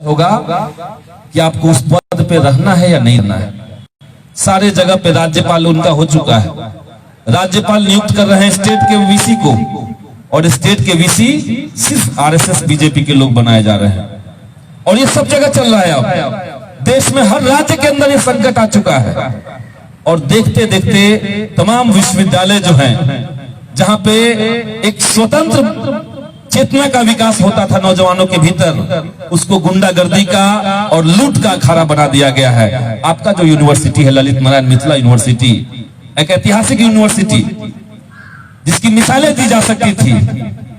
होगा कि आपको उस पद पे रहना है या नहीं रहना है। सारे जगह पे राज्यपाल उनका हो चुका है, राज्यपाल नियुक्त कर रहे हैं स्टेट के वीसी को, और स्टेट के वीसी सिर्फ आरएसएस बीजेपी के लोग बनाए जा रहे हैं। और ये सब जगह चल रहा है। अब देश में हर राज्य के अंदर ये संकट आ चुका है। और देखते देखते तमाम विश्वविद्यालय जो हैं, जहां पे एक स्वतंत्र चेतना का विकास होता था नौजवानों के भीतर, उसको गुंडागर्दी का और लूट का अखाड़ा बना दिया गया है। आपका जो यूनिवर्सिटी है ललित नारायण मिथिला यूनिवर्सिटी, एक ऐतिहासिक यूनिवर्सिटी जिसकी मिसालें दी जा सकती थी,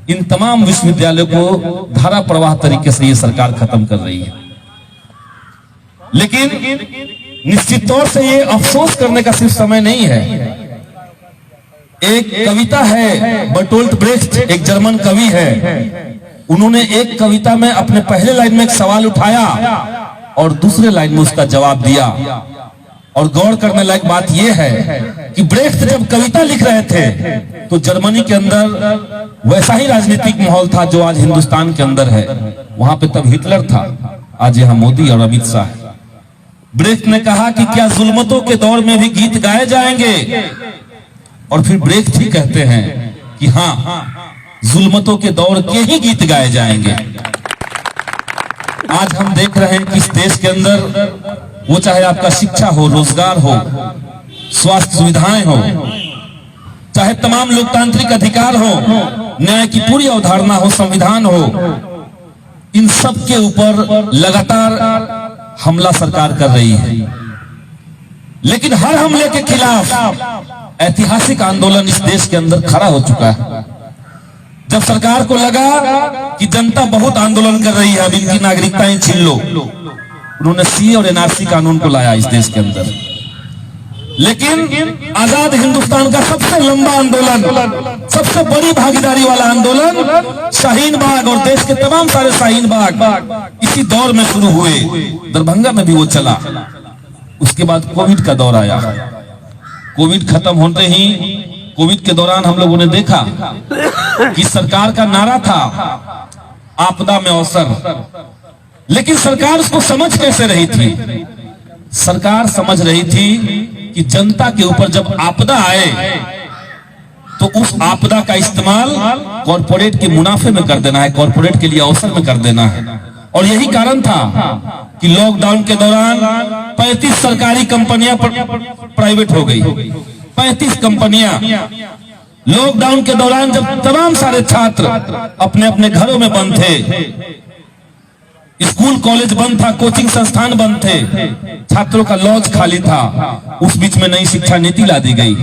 इन तमाम विश्वविद्यालयों को धारा प्रवाह तरीके से ये सरकार खत्म कर रही है। लेकिन निश्चित तौर से ये अफसोस करने का सिर्फ समय नहीं है। एक कविता है, बर्टोल्ट ब्रेख्ट एक जर्मन कवि है, उन्होंने एक कविता में अपने पहले लाइन में एक सवाल उठाया और दूसरे लाइन में उसका जवाब दिया। और गौर करने लायक बात यह है कि ब्रेख्ट जब कविता लिख रहे थे तो जर्मनी के अंदर वैसा ही राजनीतिक माहौल था जो आज हिंदुस्तान के अंदर है। वहां पे तब हिटलर था, आज यहाँ मोदी और अमित शाह है। ब्रेख्ट ने कहा कि क्या जुल्मतों के दौर में भी गीत गाए जाएंगे? और फिर ब्रेख्ट ही कहते हैं कि हाँ, जुल्मतों के दौर के ही गीत गाए जाएंगे। आज हम देख रहे हैं कि इस देश के अंदर, वो चाहे आपका शिक्षा हो, रोजगार हो, स्वास्थ्य सुविधाएं हो, चाहे तमाम लोकतांत्रिक अधिकार हो, न्याय की पूरी अवधारणा हो, संविधान हो, इन सब के ऊपर लगातार हमला सरकार कर रही है। लेकिन हर हमले के खिलाफ ऐतिहासिक आंदोलन इस देश के अंदर खड़ा हो चुका है। जब सरकार को लगा कि जनता बहुत आंदोलन कर रही है, अब इनकी नागरिकताएं छीन लो, उन्होंने सीए और एनआरसी कानून को लाया इस देश के अंदर। लेकिन आजाद हिंदुस्तान का सबसे लंबा आंदोलन, सबसे बड़ी भागीदारी वाला आंदोलन शाहीन बाग और देश के तमाम सारे शाहीन बाग इसी दौर में शुरू हुए। दरभंगा में भी वो चला। उसके बाद कोविड का दौर आया। कोविड खत्म होते ही, कोविड के दौरान हम लोगों ने देखा कि सरकार का नारा था आपदा में अवसर। लेकिन सरकार उसको समझ कैसे रही थी? सरकार समझ रही थी कि जनता के ऊपर जब आपदा आए तो उस आपदा का इस्तेमाल कॉर्पोरेट के मुनाफे में कर देना है, कॉर्पोरेट के लिए अवसर में कर देना है। और यही कारण था कि लॉकडाउन के दौरान 35 सरकारी कंपनियां प्राइवेट हो गई। 35 कंपनियां लॉकडाउन के दौरान, जब तमाम सारे छात्र अपने अपने घरों में बंद थे, स्कूल कॉलेज बंद था, कोचिंग संस्थान बंद थे, छात्रों का लॉज खाली था, उस बीच में नई शिक्षा नीति ला दी गई।